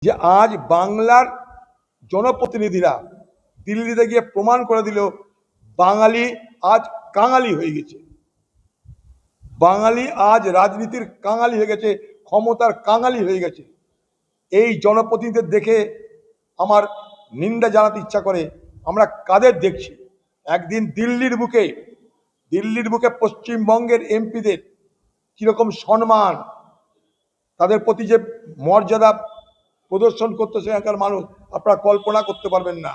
যে আজ বাংলার জনপ্রতিনিধিরা দিল্লিতে গিয়ে প্রমাণ করে দিল বাঙালি আজ কাঙালি হয়ে গেছে। বাঙালি আজ রাজনীতির কাঙালি হয়ে গেছে, ক্ষমতার কাঙালি হয়ে গেছে। এই জনপ্রতিনিধিদের দেখে আমার নিন্দা জানাতে ইচ্ছা করে। আমরা কাদের দেখছি? একদিন দিল্লির বুকে পশ্চিমবঙ্গের এমপিদের কিরকম সম্মান, তাদের প্রতি যে মর্যাদা প্রদর্শন করতেছে এখানকার মানুষ, আপনারা কল্পনা করতে পারবেন না।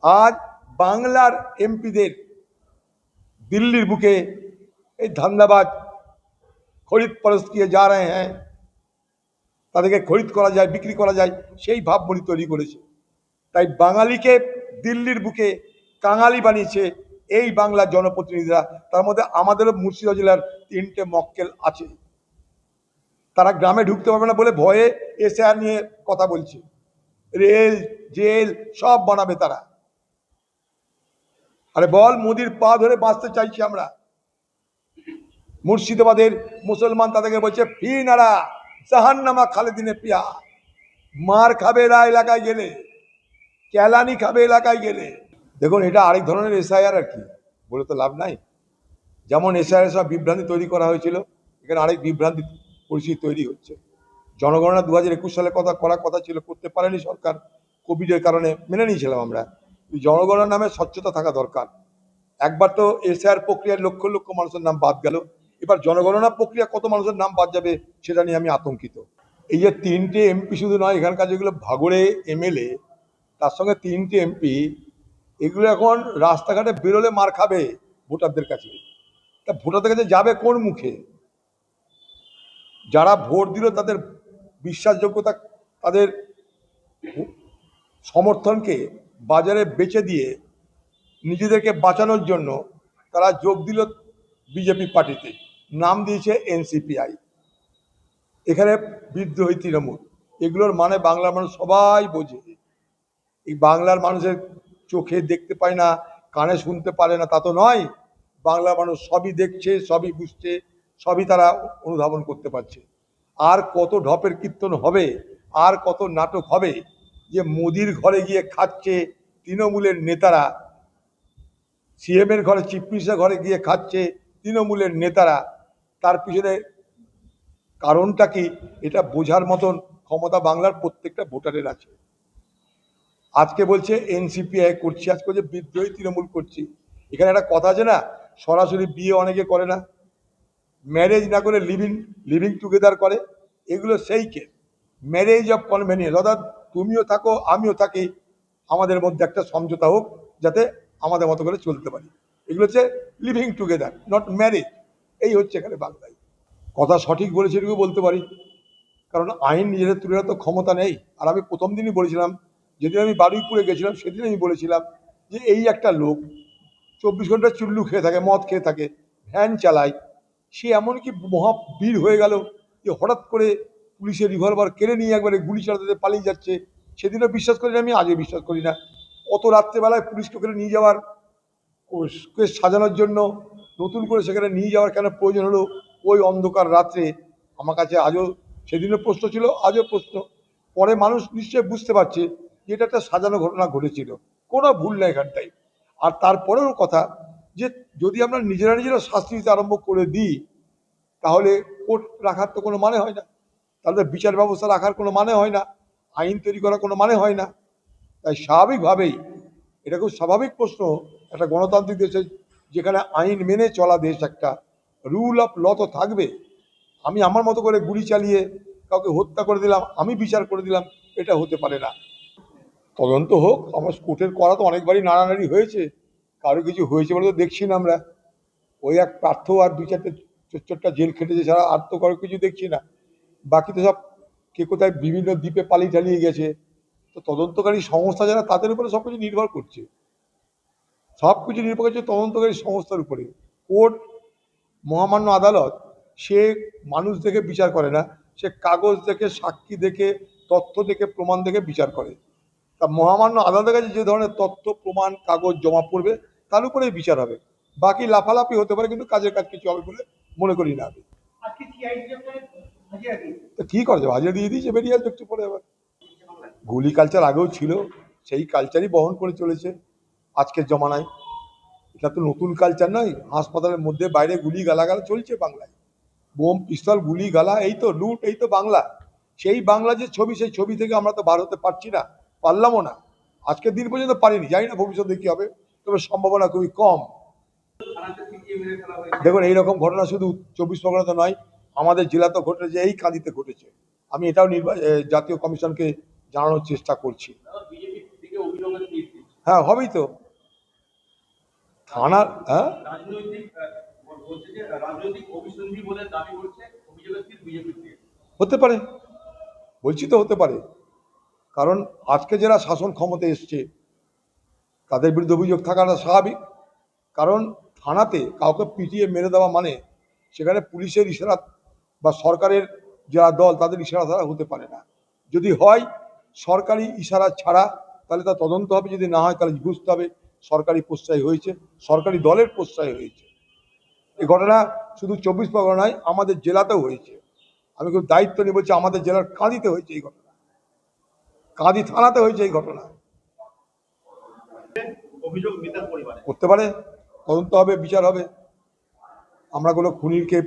আজ বাংলার এমপিদের দিল্লির বুকে এই ধান্দাবাজ খরিদ ফরোস্ত কিয়ে যা রহে হ্যাঁ, তাদেরকে খরিদ করা যায়, বিক্রি করা যায়, সেই ভাবমূর্তি তৈরি করেছে। তাই বাঙালিকে দিল্লির বুকে কাঙালি বানিয়েছে এই বাংলার জনপ্রতিনিধিরা। তার মধ্যে আমাদেরও মুর্শিদাবাদ জেলার 3টে মক্কেল আছে। তারা গ্রামে ঢুকতে পারবে না বলে ভয়ে এসআর নিয়ে কথা বলছে। রেল জেল সব বানাবে তারা। আরে বল, মোদির পা ধরে বাঁচতে চাইছি আমরা। মুর্শিদাবাদের মুসলমান তাদেরকে বলছে ফি নারা জাহান্নামা খালেদিনে পিয়া। মার খাবে এরা এলাকায় গেলে, কেলানি খাবে এলাকায় গেলে। দেখুন, এটা আরেক ধরনের এসআইআর আর কি, বলে তো লাভ নাই। যেমন এসআইআর সব বিভ্রান্তি তৈরি করা হয়েছিল, এখানে আরেক বিভ্রান্তি পরিস্থিতি তৈরি হচ্ছে। জনগণনা 2021 সালে করার কথা ছিল, করতে পারেনি সরকার, কোভিডের কারণে মেনে নিয়েছিলাম আমরা। জনগণনার নামে স্বচ্ছতা থাকা দরকার। একবার তো এসআইআর প্রক্রিয়ায় লক্ষ লক্ষ মানুষের নাম বাদ গেল, এবার জনগণনা প্রক্রিয়া কত মানুষের নাম বাদ যাবে সেটা নিয়ে আমি আতঙ্কিত। এই যে 3টে এমপি শুধু নয়, এখানকার যেগুলো ভাগড়ে এমএলএ, তার সঙ্গে 3টে এমপি, এগুলো এখন রাস্তাঘাটে বেরোলে মার খাবে ভোটারদের কাছে। তা ভোটারদের কাছে যাবে কোন মুখে? যারা ভোট দিল তাদের বিশ্বাসযোগ্যতা, তাদের সমর্থনকে বাজারে বেচে দিয়ে নিজেদেরকে বাঁচানোর জন্য তারা যোগ দিল বিজেপি পার্টিতে, নাম দিয়েছে এনসিপিআই। এখানে বিদ্রোহী তৃণমূল। এগুলোর মানে বাংলার মানুষ সবাই বোঝে। এই বাংলার মানুষের চোখে দেখতে পায় না, কানে শুনতে পারে না তা তো নয়। বাংলার মানুষ সবই দেখছে, সবই বুঝছে, সবই তারা অনুধাবন করতে পারছে। আর কত ঢপের কীর্তন হবে, আর কত নাটক হবে যে মোদির ঘরে গিয়ে খাচ্ছে তৃণমূলের নেতারা, সিএমের ঘরে, চিফ মিনিস্টার ঘরে গিয়ে খাচ্ছে তৃণমূলের নেতারা। তার পিছনে কারণটা কি, এটা বোঝার মতন ক্ষমতা বাংলার প্রত্যেকটা ভোটারের আছে। আজকে বলছে এনসিপিআই করছি, আজকে বলছে বিদ্রোহী তৃণমূল করছি। এখানে একটা কথা আছে না, সরাসরি বিয়ে অনেকে করে না, ম্যারেজ না করে লিভিং টুগেদার করে। এগুলো সেই কেস, ম্যারেজ অফ কনভেনিয়েন্স, অর্থাৎ তুমিও থাকো আমিও থাকি, আমাদের মধ্যে একটা সমঝোতা হোক যাতে আমাদের মতো করে চলতে পারি। এগুলো হচ্ছে লিভিং টুগেদার, নট ম্যারেজ। এই হচ্ছে এখানে বাংলায়। কথা সঠিক বলেছে এটুকু বলতে পারি, কারণ আইন নিজেদের তুলে তো ক্ষমতা নেই। আর আমি প্রথম দিনই বলেছিলাম, যেদিন আমি বারুইপুরে গেছিলাম সেদিন আমি বলেছিলাম যে এই একটা লোক 24 ঘন্টা চুল্লু খেয়ে থাকে, মদ খেয়ে থাকে, ভ্যান চালায়, সে এমনকি মহাবীর হয়ে গেল যে হঠাৎ করে পুলিশের রিভলভার কেড়ে নিয়ে একবারে গুলি চালাতে পালিয়ে যাচ্ছে। সেদিনও বিশ্বাস করি না আমি, আজও বিশ্বাস করি না। অত রাত্রেবেলায় পুলিশকে ওখানে নিয়ে যাওয়ার, কেস সাজানোর জন্য নতুন করে সেখানে নিয়ে যাওয়ার কেন প্রয়োজন হলো ওই অন্ধকার রাত্রে? আমার কাছে আজও, সেদিনও প্রশ্ন ছিল, আজও প্রশ্ন। পরে মানুষ নিশ্চয়ই বুঝতে পারছে যে এটা একটা সাজানো ঘটনা ঘটেছিল, কোনো ভুল নেই এখানটাই। আর তারপরেও কথা যে যদি আমরা নিজেরা শাস্তি দিতে আরম্ভ করে দিই, তাহলে কোর্ট রাখার তো কোনো মানে হয় না, তাহলে বিচার ব্যবস্থা রাখার কোনো মানে হয় না, আইন তৈরি করার কোনো মানে হয় না। তাই স্বাভাবিকভাবেই, এটা খুব স্বাভাবিক প্রশ্ন, একটা গণতান্ত্রিক দেশে যেখানে আইন মেনে চলা দেশ, একটা রুল অফ ল তো থাকবে। আমি আমার মতো করে গুলি চালিয়ে কাউকে হত্যা করে দিলাম, আমি বিচার করে দিলাম, এটা হতে পারে না। তদন্ত হোক, আমার কোর্টের করা তো অনেকবারই নাড়ানাড়ি হয়েছে, কারো কিছু হয়েছে বলে তো দেখছি না আমরা। ওই এক পার্থ আর 2-4টে চোরটা জেল খেটেছে ছাড়া আর তো কারো কিছু দেখছি না। বাকি তো সব কে কোথায় বিভিন্ন দ্বীপে পালিয়ে টালিয়ে গেছে। তো তদন্তকারী সংস্থা যারা, তাদের উপরে সব কিছু নির্ভর করছে, সব কিছু নির্ভর করছে তদন্তকারী সংস্থার উপরে। কোর্ট, মহামান্য আদালত, সে মানুষ দেখে বিচার করে না, সে কাগজ দেখে, সাক্ষী দেখে, তথ্য দেখে, প্রমাণ দেখে বিচার করে। তা মহামান্য আদালতের কাছে যে ধরনের তথ্য প্রমাণ কাগজ জমা পড়বে তার উপরেই বিচার হবে। বাকি লাফালাফি হতে পারে, কিন্তু কাজের কাজ কিছু হবে বলে মনে করি না আমি। তো কি করা যাবে, হাজিরা দিয়ে দিয়েছে, বেরিয়ে আসবে একটু পরে আবার। গুলি কালচার আগেও ছিল, সেই কালচারই বহন করে চলেছে আজকের জমানায়। এটা তো নতুন কালচার নয়। হাসপাতালের মধ্যে বাইরে গুলি গালাগাল চলছে বাংলায়, বোম পিস্তল গুলি গালা, এই তো লুট, এই তো বাংলা। সেই বাংলা যে ছবি, সেই ছবি থেকে আমরা তো বার হতে পারছি না, পারলামও না, আজকের দিন পর্যন্ত পারিনি। জানি না ভবিষ্যতে কি হবে, তবে সম্ভাবনা খুবই কম। দেখুন, এইরকম ঘটনা শুধু 24 পরগনাতে নয়, আমাদের জেলাতেও ঘটেছে, এই কাঁদিতে ঘটেছে। আমি এটাও জাতীয় কমিশনকে জানানোর চেষ্টা করছি। হ্যাঁ, হবেই তো। থানার হ্যাঁ, হতে পারে, বলছি তো হতে পারে। কারণ আজকে যারা শাসন ক্ষমতায় এসছে তাদের বিরুদ্ধে অভিযোগ থাকাটা স্বাভাবিক। কারণ থানাতে কাউকে পিটিয়ে মেরে দেওয়া মানে সেখানে পুলিশের ইশারা বা সরকারের যারা দল তাদের ইশারা ছাড়া হতে পারে না। যদি হয় সরকারি ইশারা ছাড়া, তাহলে তা তদন্ত হবে। যদি না হয় তাহলে বুঝতে হবে সরকারি প্রশ্রয় হয়েছে, সরকারি দলের প্রশ্রয় হয়েছে। এই ঘটনা শুধু 24 পরগনায়, আমাদের জেলাতেও হয়েছে। আমি খুব দায়িত্ব নিয়ে বলছি, আমাদের জেলার কাঁদিতে হয়েছে এই ঘটনা, কাঁদি থানাতে হয়েছে এই ঘটনা। অভিযোগ মৃতের পরিবারে করতে পারে, তদন্ত হবে, বিচার হবে। আমরা কোনো খুনিকে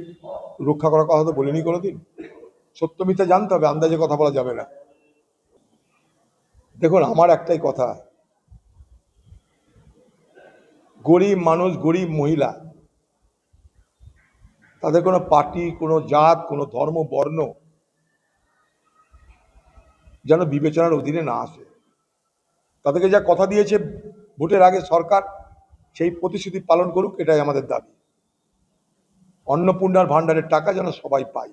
রক্ষা করার কথা তো বলিনি কোনোদিন। সত্য মিথ্যা জানতে হবে, আন্দাজে কথা বলা যাবে না। দেখুন, আমার একটাই কথা, গরিব মানুষ, গরিব মহিলা, তাদের কোনো পার্টি, কোনো জাত, কোনো ধর্ম, বর্ণ যেন বিবেচনার অধীনে না আসে। তাদেরকে যা কথা দিয়েছে ভোটের আগে সরকার, সেই প্রতিশ্রুতি পালন করুক, এটাই আমাদের দাবি। অন্নপূর্ণার ভাণ্ডারের টাকা যেন সবাই পায়।